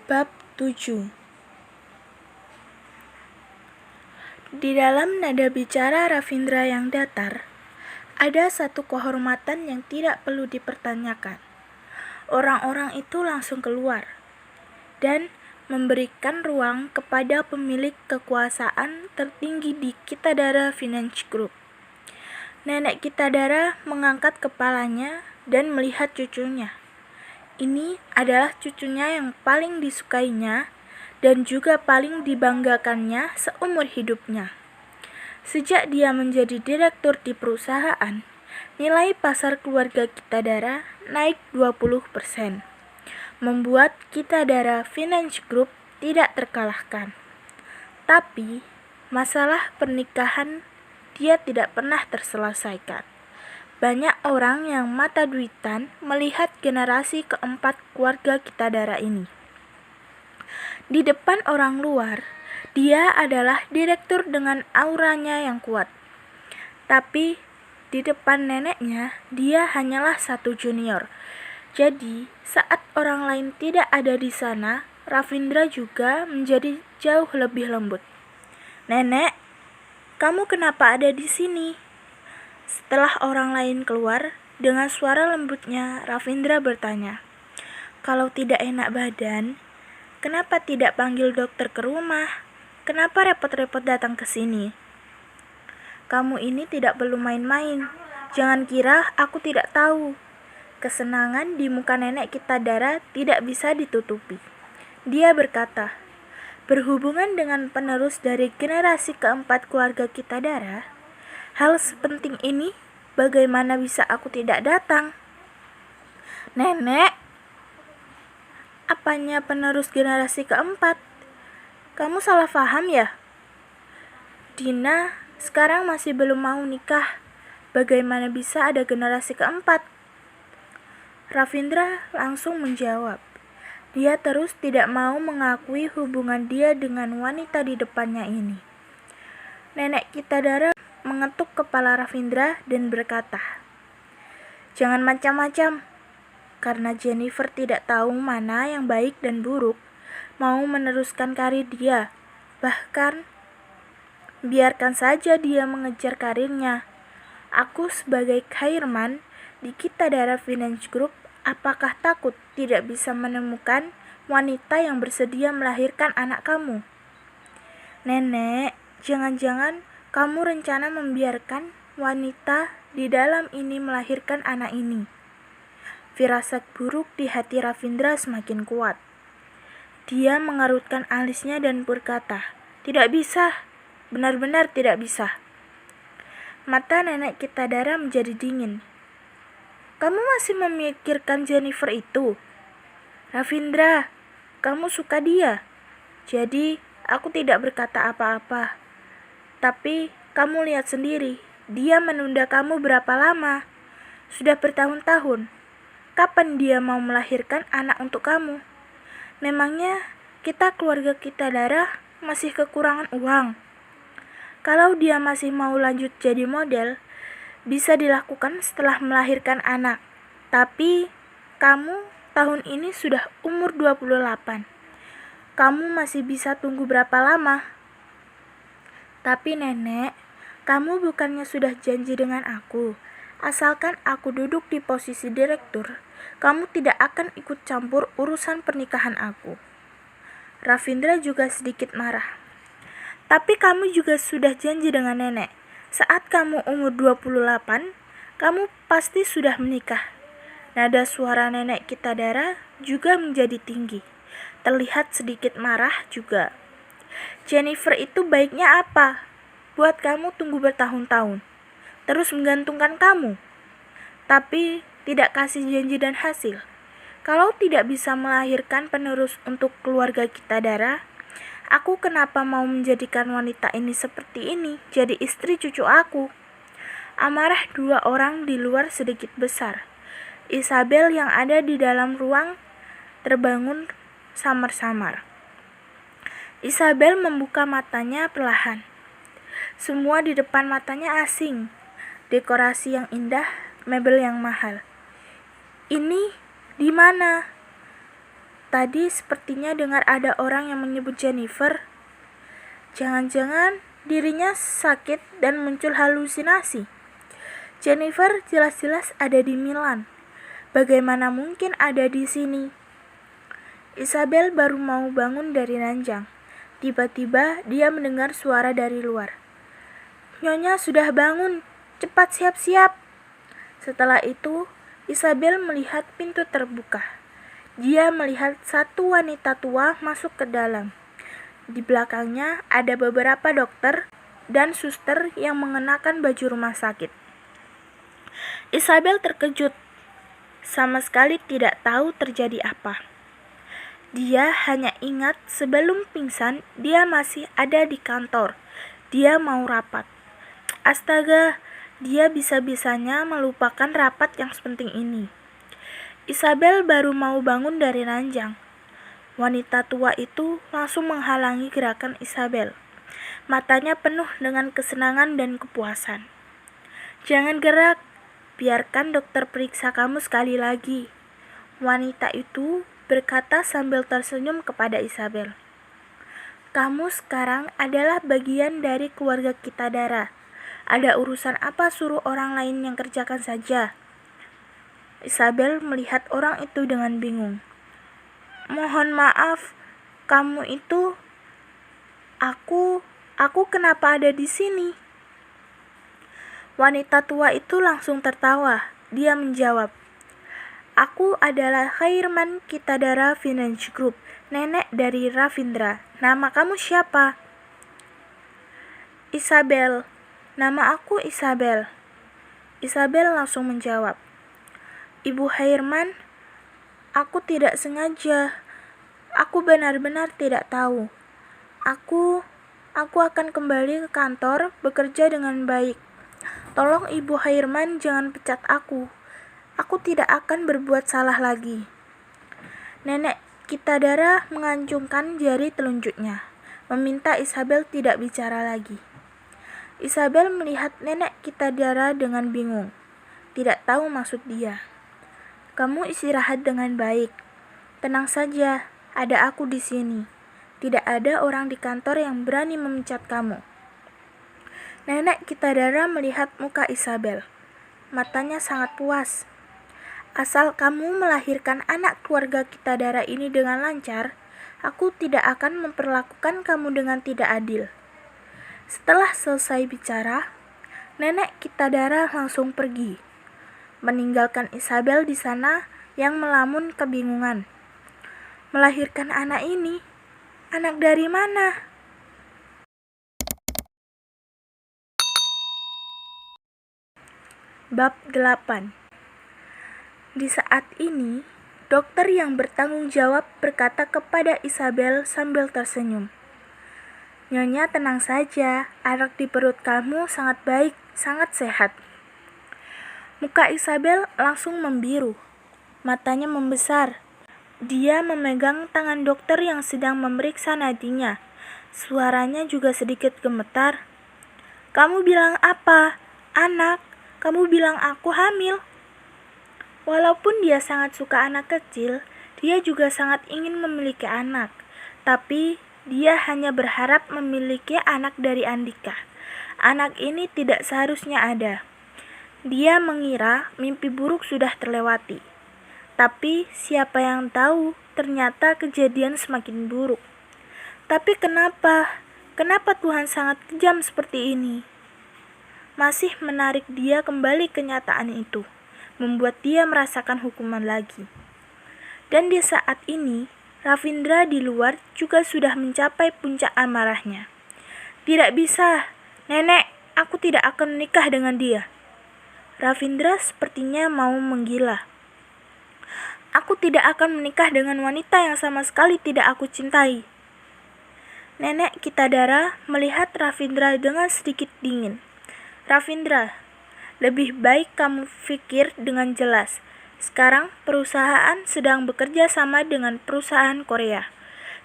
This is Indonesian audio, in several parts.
Bab 7. Di dalam nada bicara Ravindra yang datar, ada satu kehormatan yang tidak perlu dipertanyakan. Orang-orang itu langsung keluar dan memberikan ruang kepada pemilik kekuasaan tertinggi di Kitadara Finance Group. Nenek Kitadara mengangkat kepalanya dan melihat cucunya. Ini adalah cucunya yang paling disukainya dan juga paling dibanggakannya seumur hidupnya. Sejak dia menjadi direktur di perusahaan, nilai pasar keluarga Kitadara naik 20%, membuat Kitadara Finance Group tidak terkalahkan. Tapi, masalah pernikahan dia tidak pernah terselesaikan. Banyak orang yang mata duitan melihat generasi keempat keluarga Kitadara ini. Di depan orang luar, dia adalah direktur dengan auranya yang kuat. Tapi di depan neneknya, dia hanyalah satu junior. Jadi, saat orang lain tidak ada di sana, Ravindra juga menjadi jauh lebih lembut. "Nenek, kamu kenapa ada di sini?" Setelah orang lain keluar, dengan suara lembutnya Ravindra bertanya, "Kalau tidak enak badan, kenapa tidak panggil dokter ke rumah? Kenapa repot-repot datang ke sini? Kamu ini tidak perlu main-main. Jangan kira aku tidak tahu." Kesenangan di muka nenek Kitadara tidak bisa ditutupi. Dia berkata, "Berhubungan dengan penerus dari generasi keempat keluarga Kitadara, hal sepenting ini, bagaimana bisa aku tidak datang?" "Nenek, apanya penerus generasi keempat? Kamu salah paham ya? Dina sekarang masih belum mau nikah. Bagaimana bisa ada generasi keempat?" Ravindra langsung menjawab. Dia terus tidak mau mengakui hubungan dia dengan wanita di depannya ini. Nenek Kitadara mengetuk kepala Ravindra dan berkata, "Jangan macam-macam. Karena Jennifer tidak tahu mana yang baik dan buruk, mau meneruskan karir dia. Bahkan, biarkan saja dia mengejar karirnya. Aku sebagai chairman di Kitadara Finance Group, apakah takut tidak bisa menemukan wanita yang bersedia melahirkan anak kamu?" "Nenek, jangan-jangan kamu rencana membiarkan wanita di dalam ini melahirkan anak ini." Firasat buruk di hati Ravindra semakin kuat. Dia mengerutkan alisnya dan berkata, "Tidak bisa, benar-benar tidak bisa." Mata nenek Kitadara menjadi dingin. "Kamu masih memikirkan Jennifer itu? Ravindra, kamu suka dia. Jadi, aku tidak berkata apa-apa. Tapi, kamu lihat sendiri, dia menunda kamu berapa lama? Sudah bertahun-tahun. Kapan dia mau melahirkan anak untuk kamu? Memangnya kita keluarga Kitadara masih kekurangan uang? Kalau dia masih mau lanjut jadi model, bisa dilakukan setelah melahirkan anak. Tapi kamu tahun ini sudah umur 28. Kamu masih bisa tunggu berapa lama?" "Tapi nenek, kamu bukannya sudah janji dengan aku, asalkan aku duduk di posisi direktur, kamu tidak akan ikut campur urusan pernikahan aku." Ravindra juga sedikit marah. "Tapi kamu juga sudah janji dengan nenek. Saat kamu umur 28, kamu pasti sudah menikah." Nada suara nenek Kitadara juga menjadi tinggi. Terlihat sedikit marah juga. "Jennifer itu baiknya apa? Buat kamu tunggu bertahun-tahun, terus menggantungkan kamu, tapi tidak kasih janji dan hasil. Kalau tidak bisa melahirkan penerus untuk keluarga Kitadara, aku kenapa mau menjadikan wanita ini seperti ini jadi istri cucu aku?" Amarah dua orang di luar sedikit besar. Isabel yang ada di dalam ruang terbangun samar-samar. Isabel membuka matanya perlahan. Semua di depan matanya asing. Dekorasi yang indah, mebel yang mahal. "Ini di mana?" Tadi sepertinya dengar ada orang yang menyebut Jennifer. Jangan-jangan dirinya sakit dan muncul halusinasi. Jennifer jelas-jelas ada di Milan. Bagaimana mungkin ada di sini? Isabel baru mau bangun dari ranjang. Tiba-tiba dia mendengar suara dari luar. "Nyonya sudah bangun, cepat siap-siap." Setelah itu, Isabel melihat pintu terbuka. Dia melihat satu wanita tua masuk ke dalam. Di belakangnya ada beberapa dokter dan suster yang mengenakan baju rumah sakit. Isabel terkejut, sama sekali tidak tahu terjadi apa. Dia hanya ingat sebelum pingsan dia masih ada di kantor. Dia mau rapat. Astaga, dia bisa-bisanya melupakan rapat yang sepenting ini. Isabel baru mau bangun dari ranjang. Wanita tua itu langsung menghalangi gerakan Isabel. Matanya penuh dengan kesenangan dan kepuasan. "Jangan gerak, biarkan dokter periksa kamu sekali lagi," wanita itu berkata sambil tersenyum kepada Isabel. "Kamu sekarang adalah bagian dari keluarga kita, Dara. Ada urusan apa suruh orang lain yang kerjakan saja?" Isabel melihat orang itu dengan bingung. "Mohon maaf, kamu itu... Aku kenapa ada di sini?" Wanita tua itu langsung tertawa. Dia menjawab, "Aku adalah Khairman Kitadara Finance Group, nenek dari Ravindra. Nama kamu siapa?" "Isabel. Nama aku Isabel." Isabel langsung menjawab, "Ibu Khairman, aku tidak sengaja. Aku benar-benar tidak tahu. Aku akan kembali ke kantor bekerja dengan baik. Tolong Ibu Khairman jangan pecat aku. Aku tidak akan berbuat salah lagi." Nenek Kitadara mengacungkan jari telunjuknya, meminta Isabel tidak bicara lagi. Isabel melihat nenek Kitadara dengan bingung, tidak tahu maksud dia. "Kamu istirahat dengan baik. Tenang saja, ada aku di sini. Tidak ada orang di kantor yang berani memecat kamu." Nenek Kitadara melihat muka Isabel. Matanya sangat puas. "Asal kamu melahirkan anak keluarga Kitadara ini dengan lancar, aku tidak akan memperlakukan kamu dengan tidak adil." Setelah selesai bicara, nenek Kitadara langsung pergi, meninggalkan Isabel di sana yang melamun kebingungan. Melahirkan anak ini? Anak dari mana? Bab 8. Di saat ini, dokter yang bertanggung jawab berkata kepada Isabel sambil tersenyum, "Nyonya tenang saja, anak di perut kamu sangat baik, sangat sehat." Muka Isabel langsung membiru, matanya membesar. Dia memegang tangan dokter yang sedang memeriksa nadinya. Suaranya juga sedikit gemetar. "Kamu bilang apa? Anak? Kamu bilang aku hamil?" Walaupun dia sangat suka anak kecil, dia juga sangat ingin memiliki anak. Tapi dia hanya berharap memiliki anak dari Andika. Anak ini tidak seharusnya ada. Dia mengira mimpi buruk sudah terlewati. Tapi siapa yang tahu ternyata kejadian semakin buruk. Tapi kenapa? Kenapa Tuhan sangat kejam seperti ini? Masih menarik dia kembali kenyataan itu, membuat dia merasakan hukuman lagi. Dan di saat ini, Ravindra di luar juga sudah mencapai puncak amarahnya. "Tidak bisa, Nenek, aku tidak akan menikah dengan dia." Ravindra sepertinya mau menggila. "Aku tidak akan menikah dengan wanita yang sama sekali tidak aku cintai." Nenek Kitadara melihat Ravindra dengan sedikit dingin. "Ravindra, lebih baik kamu pikir dengan jelas. Sekarang perusahaan sedang bekerja sama dengan perusahaan Korea.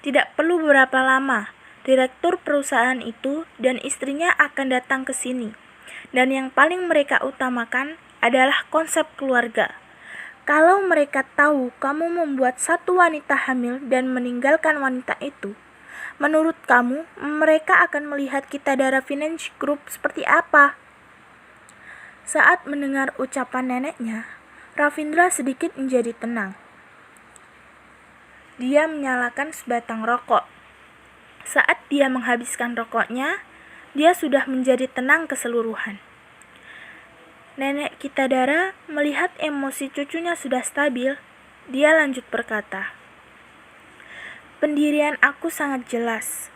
Tidak perlu berapa lama, direktur perusahaan itu dan istrinya akan datang ke sini. Dan yang paling mereka utamakan adalah konsep keluarga. Kalau mereka tahu kamu membuat satu wanita hamil dan meninggalkan wanita itu, menurut kamu, mereka akan melihat Kitadara Finance Group seperti apa? Saat mendengar ucapan neneknya, Ravindra sedikit menjadi tenang. Dia menyalakan sebatang rokok. Saat dia menghabiskan rokoknya, dia sudah menjadi tenang keseluruhan. Nenek Kitadara melihat emosi cucunya sudah stabil. Dia lanjut berkata, "Pendirian aku sangat jelas.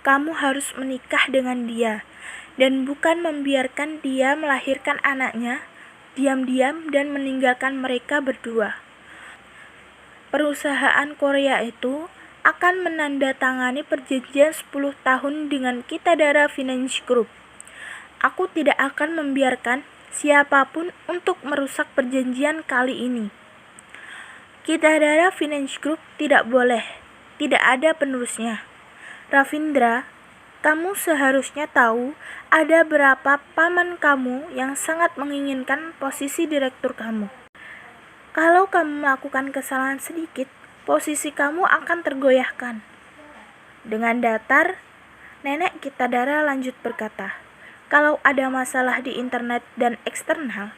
Kamu harus menikah dengan dia dan bukan membiarkan dia melahirkan anaknya diam-diam dan meninggalkan mereka berdua. Perusahaan Korea itu akan menandatangani perjanjian 10 tahun dengan Kitadara Finance Group. Aku tidak akan membiarkan siapapun untuk merusak perjanjian kali ini. Kitadara Finance Group tidak boleh, tidak ada penerusnya. Ravindra, kamu seharusnya tahu ada berapa paman kamu yang sangat menginginkan posisi direktur kamu. Kalau kamu melakukan kesalahan sedikit, posisi kamu akan tergoyahkan." Dengan datar, nenek Kitadara lanjut berkata, "Kalau ada masalah di internet dan eksternal,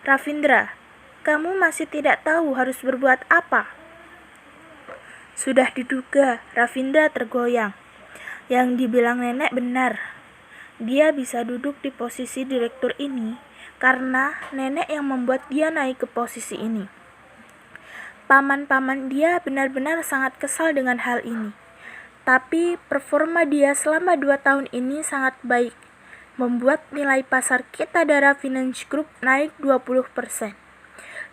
Ravindra, kamu masih tidak tahu harus berbuat apa." Sudah diduga, Ravindra tergoyang. Yang dibilang nenek benar. Dia bisa duduk di posisi direktur ini karena nenek yang membuat dia naik ke posisi ini. Paman-paman dia benar-benar sangat kesal dengan hal ini. Tapi performa dia selama 2 tahun ini sangat baik, membuat nilai pasar Kitadara Finance Group naik 20%.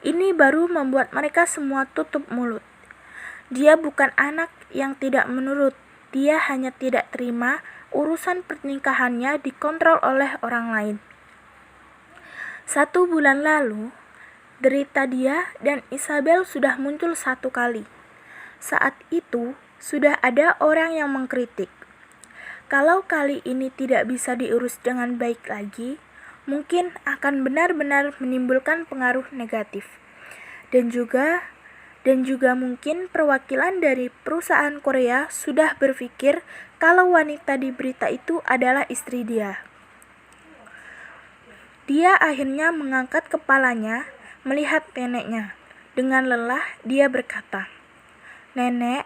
Ini baru membuat mereka semua tutup mulut. Dia bukan anak yang tidak menurut, dia hanya tidak terima urusan pernikahannya dikontrol oleh orang lain. 1 bulan lalu, derita dia dan Isabel sudah muncul 1 kali. Saat itu, sudah ada orang yang mengkritik. Kalau kali ini tidak bisa diurus dengan baik lagi, mungkin akan benar-benar menimbulkan pengaruh negatif. Dan juga mungkin perwakilan dari perusahaan Korea sudah berpikir kalau wanita di berita itu adalah istri dia. Dia akhirnya mengangkat kepalanya melihat neneknya. Dengan lelah dia berkata, "Nenek,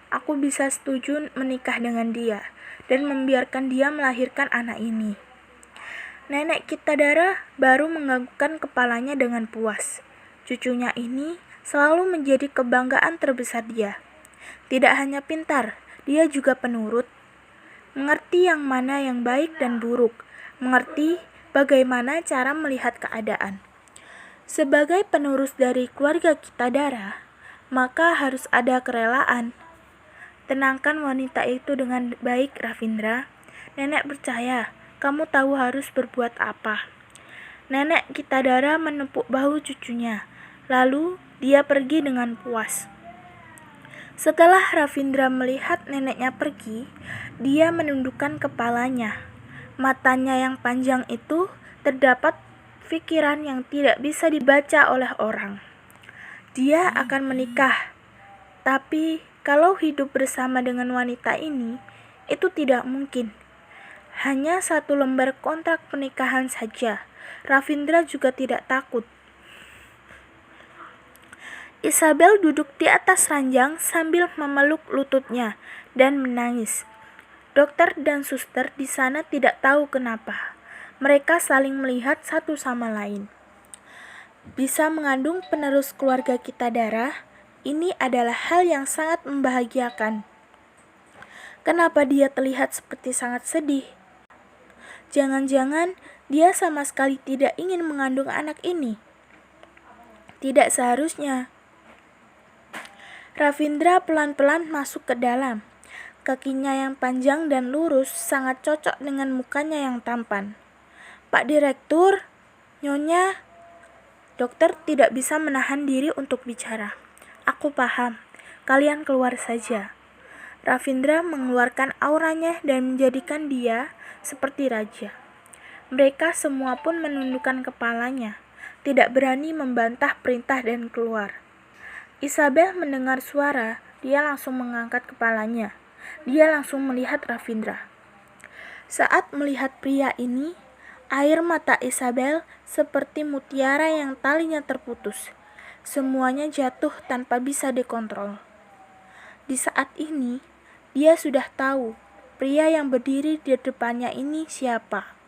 aku bisa setuju menikah dengan dia dan membiarkan dia melahirkan anak ini." Nenek Kitadara baru menganggukkan kepalanya dengan puas. Cucunya ini selalu menjadi kebanggaan terbesar dia. Tidak hanya pintar, dia juga penurut. Mengerti yang mana yang baik dan buruk. Mengerti bagaimana cara melihat keadaan. Sebagai penerus dari keluarga Kitadara, maka harus ada kerelaan. Tenangkan wanita itu dengan baik, Ravindra. Nenek percaya, kamu tahu harus berbuat apa. Nenek Kitadara menepuk bahu cucunya, lalu dia pergi dengan puas. Setelah Ravindra melihat neneknya pergi, dia menundukkan kepalanya. Matanya yang panjang itu terdapat pikiran yang tidak bisa dibaca oleh orang. Dia akan menikah, tapi kalau hidup bersama dengan wanita ini, itu tidak mungkin. Hanya 1 lembar kontrak pernikahan saja. Ravindra juga tidak takut. Isabel duduk di atas ranjang sambil memeluk lututnya dan menangis. Dokter dan suster di sana tidak tahu kenapa. Mereka saling melihat satu sama lain. Bisa mengandung penerus keluarga Kitadara, ini adalah hal yang sangat membahagiakan. Kenapa dia terlihat seperti sangat sedih? Jangan-jangan dia sama sekali tidak ingin mengandung anak ini. Tidak seharusnya. Ravindra pelan-pelan masuk ke dalam. Kakinya yang panjang dan lurus sangat cocok dengan mukanya yang tampan. "Pak Direktur, Nyonya." Dokter tidak bisa menahan diri untuk bicara. "Aku paham. Kalian keluar saja." Ravindra mengeluarkan auranya dan menjadikan dia seperti raja. Mereka semua pun menundukkan kepalanya. tidak berani membantah perintah dan keluar. Isabel mendengar suara, dia langsung mengangkat kepalanya. Dia langsung melihat Ravindra. Saat melihat pria ini, air mata Isabel seperti mutiara yang talinya terputus. Semuanya jatuh tanpa bisa dikontrol. Di saat ini, dia sudah tahu pria yang berdiri di depannya ini siapa.